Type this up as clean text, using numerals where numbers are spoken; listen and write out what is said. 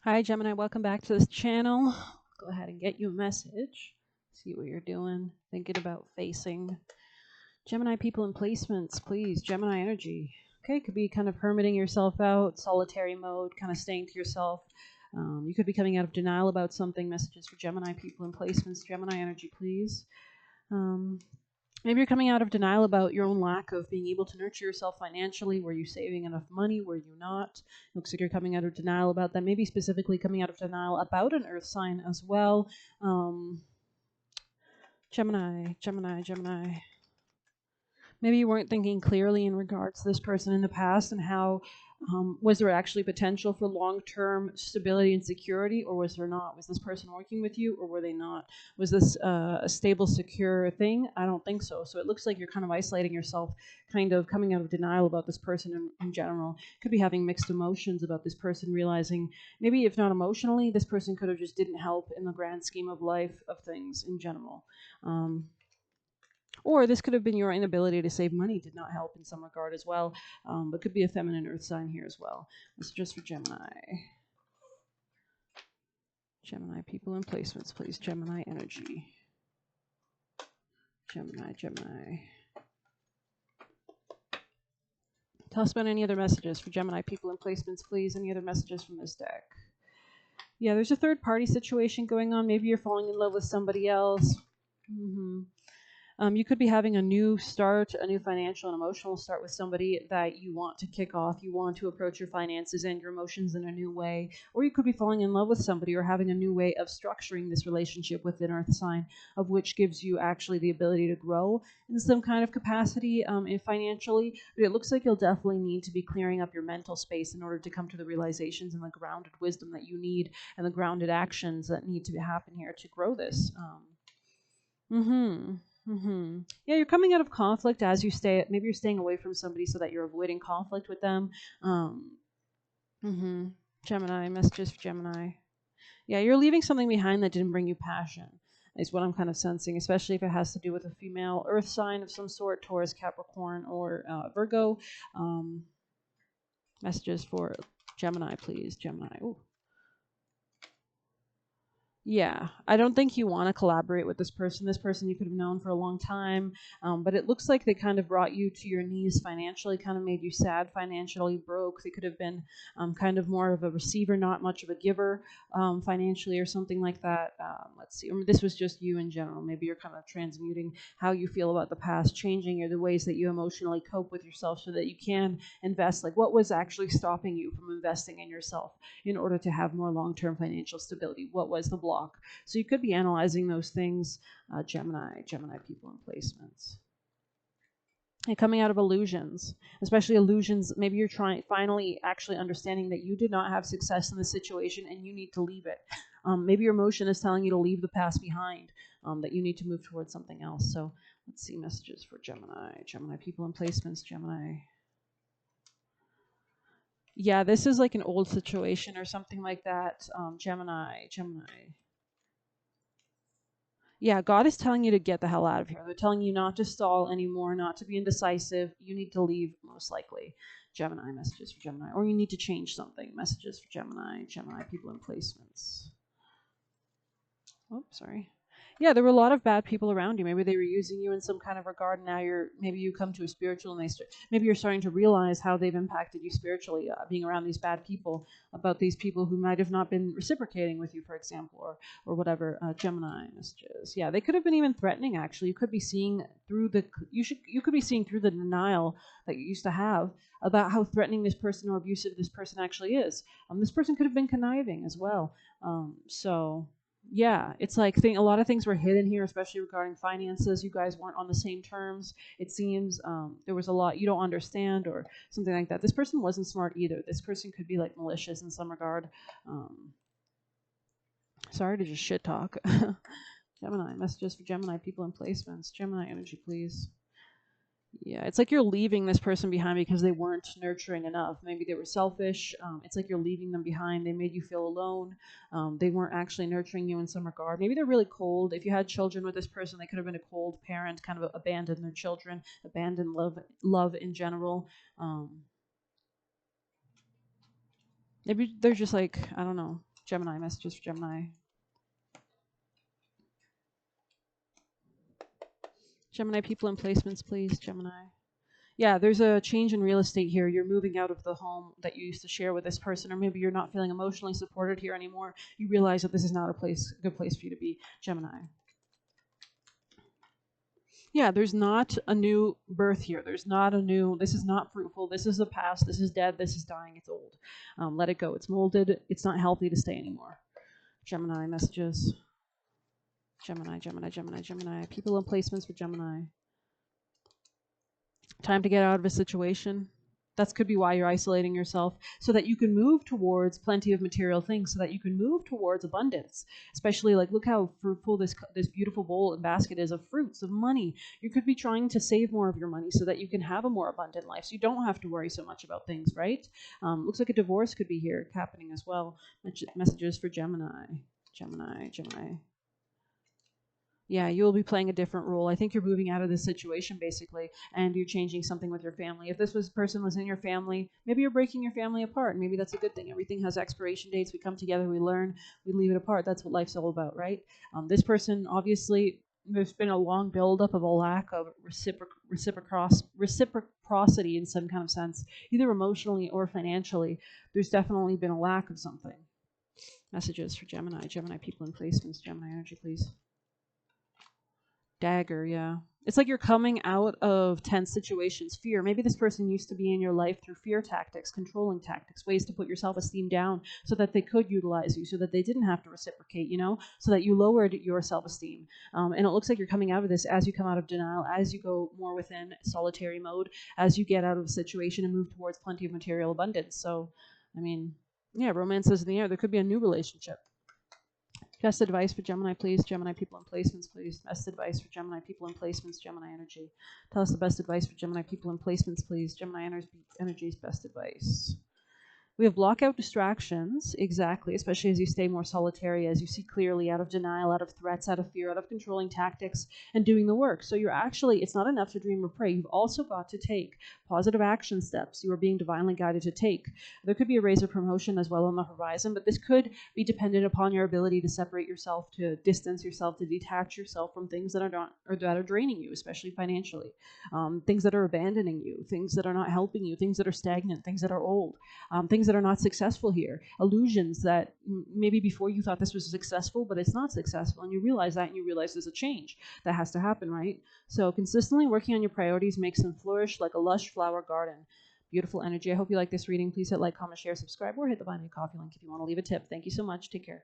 Hi, Gemini. Welcome back to this channel. Go ahead and get you a message. See what you're doing, thinking about facing. Gemini people in placements, please. Gemini energy. Okay, could be kind of hermiting yourself out, solitary mode, kind of staying to yourself. You could be coming out of denial about something. Messages for Gemini people in placements. Gemini energy, please. Um, Maybe you're coming out of denial about your own lack of being able to nurture yourself financially. Were you saving enough money? Were you not? Looks like you're coming out of denial about that. Maybe specifically coming out of denial about an earth sign as well. Gemini, Gemini, Gemini. Maybe you weren't thinking clearly in regards to this person in the past and how was there actually potential for long-term stability and security, or was there not? Was this person working with you, or were they not? Was this a stable, secure thing? I don't think so. So it looks like you're kind of isolating yourself, kind of coming out of denial about this person in general. Could be having mixed emotions about this person, realizing maybe if not emotionally, this person could have just didn't help in the grand scheme of life of things in general. Or this could have been your inability to save money did not help in some regard as well. But could be a feminine earth sign here as well. This is just for Gemini. Gemini people in placements, please. Gemini energy. Gemini, Gemini. Tell us about any other messages for Gemini people in placements, please. Any other messages from this deck? Yeah, there's a third party situation going on. Maybe you're falling in love with somebody else. You could be having a new start, a new financial and emotional start with somebody that you want to kick off. You want to approach your finances and your emotions in a new way. Or you could be falling in love with somebody or having a new way of structuring this relationship with an earth sign, of which gives you actually the ability to grow in some kind of capacity financially. But it looks like you'll definitely need to be clearing up your mental space in order to come to the realizations and the grounded wisdom that you need and the grounded actions that need to happen here to grow this. Yeah, you're coming out of conflict as you stay. Maybe you're staying away from somebody so that you're avoiding conflict with them. Um, mm-hmm. Gemini, messages for Gemini. Yeah, you're leaving something behind that didn't bring you passion, is what I'm kind of sensing, especially if it has to do with a female earth sign of some sort, Taurus, Capricorn, or Virgo. Um, Messages for Gemini, please. Gemini. Ooh. Yeah, I don't think you want to collaborate with this person. This person you could have known for a long time, but it looks like they kind of brought you to your knees financially, kind of made you sad financially, broke. They could have been kind of more of a receiver, not much of a giver financially, or something like that. Let's see. This was just you in general. Maybe you're kind of transmuting how you feel about the past, changing or the ways that you emotionally cope with yourself so that you can invest. Like, what was actually stopping you from investing in yourself in order to have more long-term financial stability? What was the block? So you could be analyzing those things, Gemini people in placements. And coming out of illusions, especially illusions, maybe you're trying finally actually understanding that you did not have success in the situation and you need to leave it. Maybe your emotion is telling you to leave the past behind, that you need to move towards something else. So let's see messages for Gemini people in placements, Gemini. Yeah, this is like an old situation or something like that. Gemini. Yeah, God is telling you to get the hell out of here. They're telling you not to stall anymore, not to be indecisive. You need to leave, most likely. Gemini, messages for Gemini. Or you need to change something. Messages for Gemini people in placements. Oh, sorry. Yeah, there were a lot of bad people around you. Maybe they were using you in some kind of regard. And now maybe you come to a spiritual, and maybe you're starting to realize how they've impacted you spiritually, being around these bad people, about these people who might have not been reciprocating with you, for example, or whatever. Gemini messages. Yeah, they could have been even threatening. Actually, you could be seeing through you could be seeing through the denial that you used to have about how threatening this person or abusive this person actually is. This person could have been conniving as well. So yeah, it's like a lot of things were hidden here, especially regarding finances. You guys weren't on the same terms. It seems there was a lot you don't understand or something like that. This person wasn't smart either. This person could be like malicious in some regard. Sorry to just shit talk. Gemini, messages for Gemini people in placements. Gemini energy, please. Yeah, it's like you're leaving this person behind because they weren't nurturing enough. Maybe they were selfish. It's like you're leaving them behind. They made you feel alone. They weren't actually nurturing you in some regard. Maybe they're really cold. If you had children with this person, they could have been a cold parent, kind of abandoned their children, abandoned love in general. Maybe they're just like, I don't know. Gemini, messages for Gemini. Gemini people and placements, please. Gemini. Yeah, there's a change in real estate here. You're moving out of the home that you used to share with this person, or maybe you're not feeling emotionally supported here anymore. You realize that this is not a good place for you to be, Gemini. Yeah, there's not a new birth here. There's not a new, this is not fruitful. This is the past. This is dead. This is dying. It's old. Let it go. It's molded. It's not healthy to stay anymore. Gemini messages. Gemini, Gemini, Gemini, Gemini. People and placements for Gemini. Time to get out of a situation. That could be why you're isolating yourself, so that you can move towards plenty of material things, so that you can move towards abundance. Especially, like, look how fruitful this beautiful bowl and basket is of fruits, of money. You could be trying to save more of your money so that you can have a more abundant life, so you don't have to worry so much about things, right? Looks like a divorce could be here happening as well. Messages for Gemini. Gemini, Gemini. Yeah, you'll be playing a different role. I think you're moving out of this situation basically, and you're changing something with your family. If this person was in your family, maybe you're breaking your family apart, and maybe that's a good thing. Everything has expiration dates. We come together, we learn, we leave it apart. That's what life's all about, right? This person, obviously, there's been a long buildup of a lack of reciprocity in some kind of sense, either emotionally or financially. There's definitely been a lack of something. Messages for Gemini. Gemini people in placements. Gemini energy, please. Dagger, yeah. It's like you're coming out of tense situations, fear. Maybe this person used to be in your life through fear tactics, controlling tactics, ways to put your self-esteem down so that they could utilize you, so that they didn't have to reciprocate, so that you lowered your self-esteem. And it looks like you're coming out of this as you come out of denial, as you go more within solitary mode, as you get out of a situation and move towards plenty of material abundance. So, I mean, yeah, romance is in the air. There could be a new relationship. Best advice for Gemini, please. Gemini people in placements, please. Best advice for Gemini people in placements. Gemini energy. Tell us the best advice for Gemini people in placements, please. Gemini energy's best advice. We have block out distractions, exactly, especially as you stay more solitary, as you see clearly, out of denial, out of threats, out of fear, out of controlling tactics, and doing the work. So you're actually, it's not enough to dream or pray. You've also got to take positive action steps you are being divinely guided to take. There could be a raise or promotion as well on the horizon, but this could be dependent upon your ability to separate yourself, to distance yourself, to detach yourself from things that are not, or that are draining you, especially financially. Things that are abandoning you, things that are not helping you, things that are stagnant, things that are old, things that are not successful here, illusions that maybe before you thought this was successful, but it's not successful, and you realize that, and you realize there's a change that has to happen, right? So consistently working on your priorities makes them flourish like a lush flower garden. Beautiful energy. I hope you like this reading. Please hit like, comment, share, subscribe, or hit the buy me a coffee link if you want to leave a tip. Thank you so much. Take care.